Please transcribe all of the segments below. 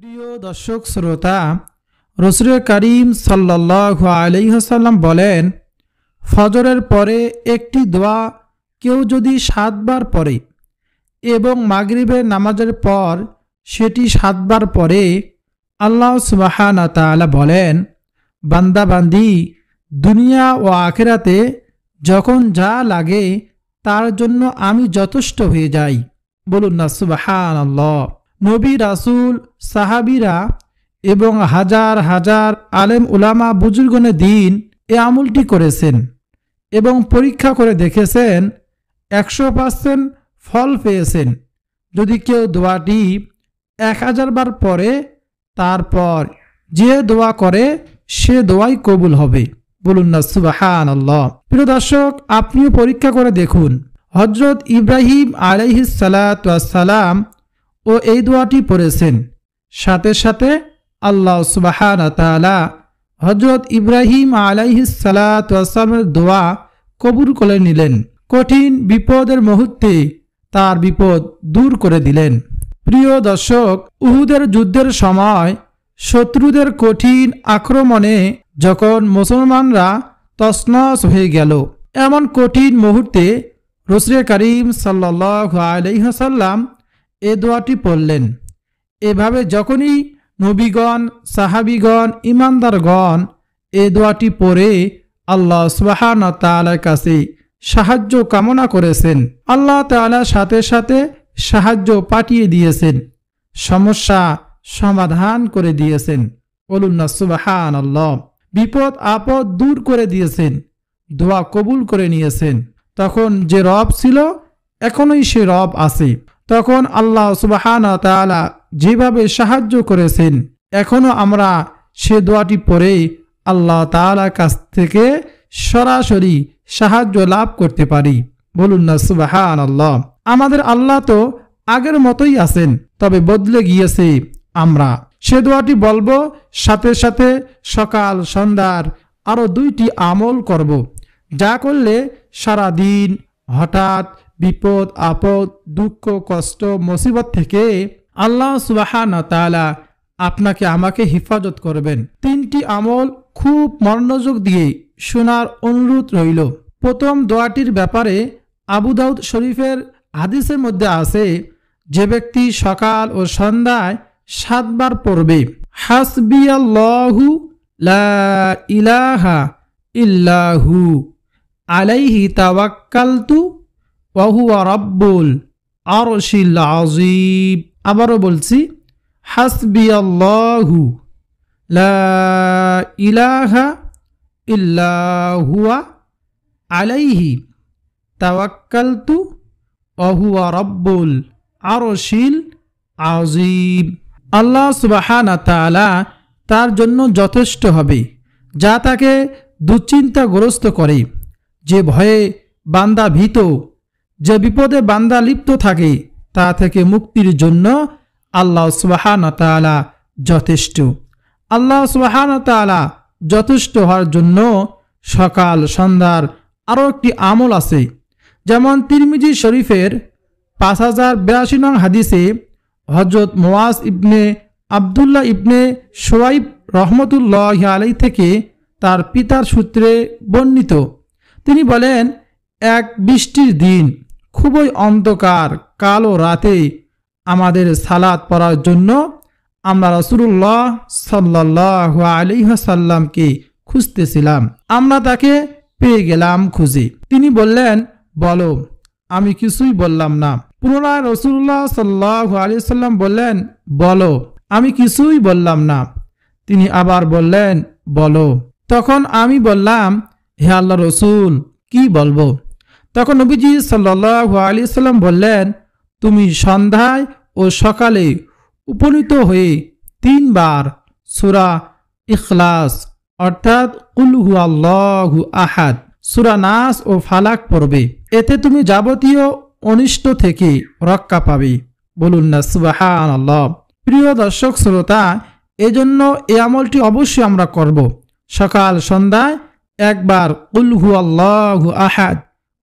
প্রিয় দর্শক শ্রোতা, রাসূল করিম সাল্লাল্লাহু আলাইহি ওয়াসাল্লাম বলেন, ফজরের পরে একটি দোয়া কেউ যদি 7 বার পড়ে এবং মাগরিবের নামাজের পর সেটি 7 বার পড়ে, আল্লাহ সুবহানাহু ওয়া তাআলা বলেন, বান্দা বান্দি দুনিয়া ও আখিরাতে যখন যা লাগে তার জন্য আমি যথেষ্ট হয়ে যাই। বলুন না সুবহানাল্লাহ। নবী, রাসূল, সাহাবীরা এবং হাজার হাজার আলেম উলামা বুজুর্গনে দিন এ আমলটি করেছেন এবং পরীক্ষা করে দেখেছেন, 100% ফল পেয়েছেন। যদি কেউ দোয়াটি 1000 বার পড়ে, তারপর যে দোয়া করে সে দোয়াই কবুল হবে। বলুন না সুবহানাল্লাহ। প্রিয় দর্শক, আপনিও পরীক্ষা করে দেখুন। হযরত ইব্রাহিম আলাইহিস সালাতু ওয়াস সালাম ও এই দোয়াটি পড়েছেন, সাথে সাথে আল্লাহ সুবহানাহু ওয়া তাআলা হযরত ইব্রাহিম আলাইহিস সালাতু ওয়াস সালামের দোয়া কবুল করে নিলেন। কঠিন বিপদের মুহূর্তে তার বিপদ দূর করে দিলেন। প্রিয় দর্শক, উহুদের যুদ্ধের সময় শত্রুদের কঠিন আক্রমণে যখন মুসলমানরা তছনছ হয়ে গেল, এমন কঠিন মুহূর্তে রাসূল করিম সাল্লাল্লাহু আলাইহি ওয়াসাল্লাম এ দোয়াটি পড়লেন। এভাবে যখনই নবীগণ, সাহাবীগণ, ইমানদারগণ এ দোয়াটি পড়ে আল্লাহ সুবহানাহু ওয়া তাআলার কাছে সাহায্য কামনা করেছেন, আল্লাহ তাআলা সাথে সাথে সাহায্য পাঠিয়ে দিয়েছেন, সমস্যা সমাধান করে দিয়েছেন। বলুন না সুবহানাল্লাহ। বিপদ আপদ দূর করে দিয়েছেন, দোয়া কবুল করে নিয়েছেন। তখন যে রব ছিল এখনই সে রব আছে। তখন আল্লাহ সুবহানাহু ওয়া তাআলা যেভাবে সাহায্য করেছেন, এখনো আমরা সে দোয়াটি পড়ে আল্লাহ তাআলার কাছ থেকে সরাসরি সাহায্য লাভ করতে পারি। বলুন না সুবহানাল্লাহ। আমাদের আল্লাহ তো আগের মতোই আছেন, তবে বদলে গিয়েছে আমরা। সে দোয়াটি বলবো, সাথে সাথে সকাল সন্ধ্যার আরো 2টি আমল করব, যা করলে সারা দিন হঠাৎ বিপদ আপদ, দুঃখ, কষ্ট, মুসিবত থেকে আল্লাহ সুবহানাহু ওয়া তাআলা আপনাকে আমাকে হেফাজত করবেন। 3টি আমল খুব মনোযোগ দিয়ে শোনার অনুরোধ রইল। প্রথম দোয়াটির ব্যাপারে আবু দাউদ শরীফের হাদিসের মধ্যে আছে, যে ব্যক্তি সকাল ও সন্ধ্যায় 7 বার পড়বে, হাসবিয়াল্লাহু লা ইলাহা ইল্লাহু আলাইহি তাওয়াক্কালতু ওয়া হুয়া রাব্বুল আরশিল আযীম। আবারও বলছি, হাসবিয়াল্লাহু লা ইলাহা ইল্লাহু আলাইহি তাওয়াক্কালতু ওয়া হুয়া রাব্বুল আরশিল আযীম। আল্লাহ সুবহানাহু ওয়া তাআলা তার জন্য যথেষ্ট হবে, যা তাকে দুশ্চিন্তাগ্রস্ত করে, যে ভয়ে বান্দা ভীত, যে বিপদে বান্দা লিপ্ত থাকে, তা থেকে মুক্তির জন্য আল্লাহ সুবহানাহু ওয়া তাআলা যথেষ্ট। আল্লাহ সুবহানাহু ওয়া তাআলা যথেষ্ট হওয়ার জন্য সকাল সন্ধ্যার আরও একটি আমল আছে। যেমন তিরমিজি শরীফের 5082 নং হাদিসে হযরত মুআজ ইবনে আব্দুল্লাহ ইবনে শুআইব রহমতুল্লাহি আলাইহি থেকে তার পিতার সূত্রে বর্ণিত, তিনি বলেন, এক বৃষ্টির দিন খুবই অন্ধকার কালো রাতে আমাদের সালাত পড়ার জন্য আমরা রাসূলুল্লাহ সাল্লাল্লাহু আলাইহি ওয়াসাল্লামকে খুঁজতেছিলাম। আমরা তাকে পেয়ে গেলাম খুঁজে। তিনি বললেন, বলো। আমি কিছুই বললাম না। পুনরায় রাসূলুল্লাহ সাল্লাল্লাহু আলাইহি ওয়াসাল্লাম বললেন, বলো। আমি কিছুই বললাম না। তিনি আবার বললেন, বলো। তখন আমি বললাম, হে আল্লাহর রাসূল, কি বলবো? তখন নবীজি সাল্লাল্লাহু আলাইহি ওয়াসাল্লাম বললেন, তুমি সন্ধ্যায় ও সকালে উপনীত হয়ে 3 বার সূরা ইখলাস অর্থাৎ কুল হুয়াল্লাহু আহাদ, সূরা নাস ও ফালাক পড়বে। এতে তুমি যাবতীয় অনিষ্ট থেকে রক্ষা পাবে। বলুন না সুবহানাল্লাহ। প্রিয় দর্শক শ্রোতা, এজন্য এই আমলটি অবশ্যই আমরা করব। সকাল সন্ধ্যায় একবার কুল হুয়াল্লাহু আহাদ,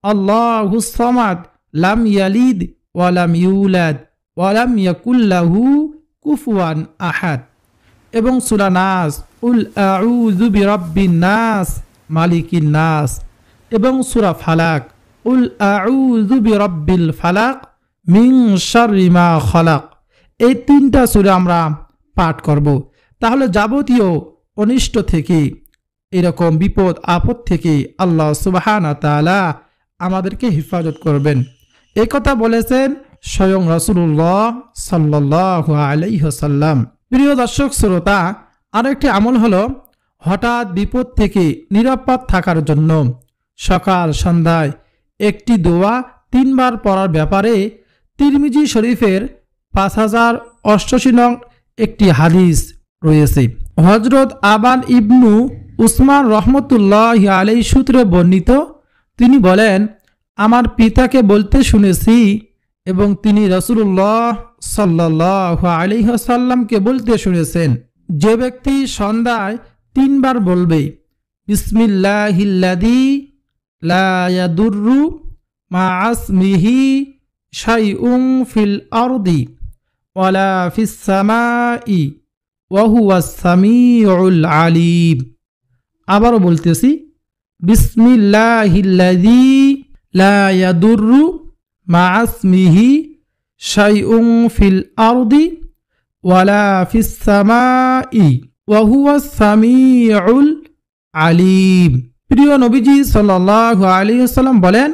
আল্লাহুস সামাদ, লাম ইয়ালিদ ওয়া লাম ইউলাদ ওয়া লাম ইয়াকুল লাহু কুফুয়ান আহাদ এবং সূরা নাস কুল আউযু বিরাব্বিন নাস মালিকিন নাস এবং সূরা ফালাক কুল আউযু বিরাব্বিল ফালাক মিন শাররি মা খালাক। এই তিনটা সূরা আমরা পাঠ করব। তাহলে যাবতীয় অনিষ্ট থেকে, এরকম বিপদ আপদ থেকে আল্লাহ সুবহানাহু ওয়া তাআলা আমাদেরকে হেফাজত করবেন। এই কথা বলেছেন স্বয়ং রাসূলুল্লাহ সাল্লাল্লাহু আলাইহি ওয়াসাল্লাম। প্রিয় দর্শক শ্রোতা, আরেকটি আমল হলো হঠাৎ বিপদ থেকে নিরাপদ থাকার জন্য সকাল সন্ধ্যায় একটি দোয়া 3 বার পড়ার ব্যাপারে তিরমিজি শরীফের 5088 নং একটি হাদিস রয়েছে। হযরত আবান ইবনু উসমান রহমতুল্লাহ আলাইহি সূত্রে বর্ণিত, তিনি বলেন, আমার পিতাকে বলতে শুনেছি এবং তিনি রাসূলুল্লাহ সাল্লাল্লাহু আলাইহি ওয়াসাল্লামকে বলতে শুনেছেন, যে ব্যক্তি সন্ধ্যায় 3 বার বলবে বিসমিল্লাহিল্লাযী লা ইয়াদুররু মা আসমিহি শাইউন ফিল আরদি ওয়ালা ফিস সামাই ওয়া হুয়াস সামিউল আলিম। আবারও বলতেছি, বিসমিল্লাহিল্লাযী লা ইয়াদুররু মা আসমিহি শাইউন ফিল আরদি ওয়ালা ফিস সামাই ওয়া হুয়াস সামিউল আলিম। প্রিয় নবীজি সাল্লাল্লাহু আলাইহি ওয়াসাল্লাম বলেন,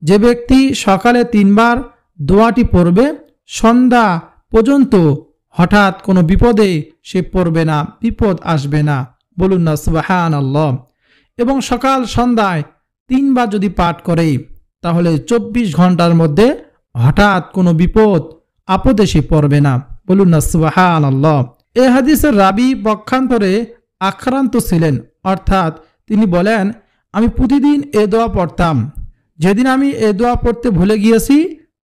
যে ব্যক্তি সকালে 3 বার দোয়াটি পড়বে, সন্ধ্যা পর্যন্ত হঠাৎ কোনো বিপদে সে পড়বে না, বিপদ আসবে না। বলুন না সুবহানাল্লাহ। এবং সকাল সন্ধ্যায় 3 বার যদি পাঠ করে, তাহলে 24 ঘন্টার মধ্যে হঠাৎ কোনো বিপদ আপদে সে পড়বে না। বলুন না সুবহানাল্লাহ। এই হাদিসের রাবী পক্ষান্তরে আক্রান্ত ছিলেন, অর্থাৎ তিনি বলেন, আমি প্রতিদিন এ দোয়া পড়তাম, যেদিন আমি এ দোয়া পড়তে ভুলে গিয়েছি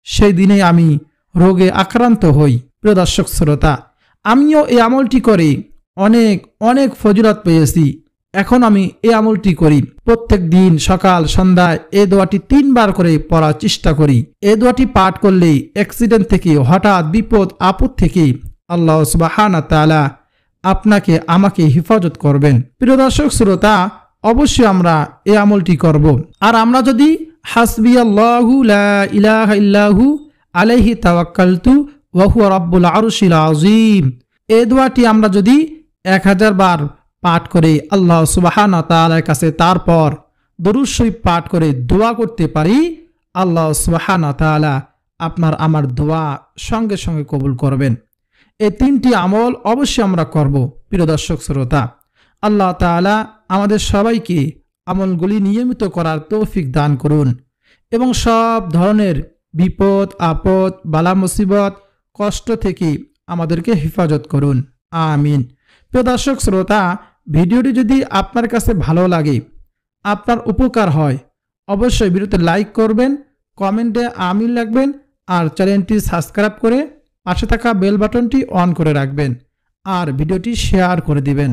সেই দিনে আমি রোগে আক্রান্ত হই। প্রিয় দর্শক শ্রোতা, আমিও এই আমলটি করে অনেক অনেক ফজিলত পেয়েছি। এখন আমি এই আমলটি করি, প্রত্যেক দিন সকাল সন্ধ্যায় এই দোয়াটি 3 বার করে পড়ার চেষ্টা করি। এই দোয়াটি পাঠ করলে অ্যাক্সিডেন্ট থেকে, হঠাৎ বিপদ আপদ থেকে আল্লাহ সুবহানাহু ওয়া তাআলা আপনাকে আমাকে হেফাজত করবেন। প্রিয় দর্শক শ্রোতা, অবশ্যই আমরা এই আমলটি করব। আর আমরা যদি হাসবিয়াল্লাহু লা ইলাহা ইল্লাহু আলাইহি তাওয়াক্কালতু ওয়া হুয়া রাব্বুল আরশিল আযীম, এই দোয়াটি আমরা যদি 1000 বার পাঠ করে আল্লাহ সুবহানাহু ওয়া তাআলার কাছে তারপর দরুদ শরীফ পাঠ করে দোয়া করতে পারি, আল্লাহ সুবহানাহু ওয়া তাআলা আপনার আমার দোয়া সঙ্গে সঙ্গে কবুল করবেন। এই 3টি আমল অবশ্যই আমরা করব। প্রিয় দর্শক শ্রোতা, আল্লাহ তাআলা আমাদের সবাইকে আমলগুলি নিয়মিত করার তৌফিক দান করুন এবং সব ধরনের বিপদ আপদ বালা মুসিবত কষ্ট থেকে আমাদেরকে হেফাজত করুন, আমিন। প্রিয় দর্শক শ্রোতা, ভিডিওটি যদি আপনার কাছে ভালো লাগে, আপনার উপকার হয়, অবশ্যই ভিডিওতে লাইক করবেন, কমেন্টে আমিন লিখবেন আর চ্যানেলটি সাবস্ক্রাইব করে পাশে থাকা বেল বাটনটি অন করে রাখবেন আর ভিডিওটি শেয়ার করে দিবেন।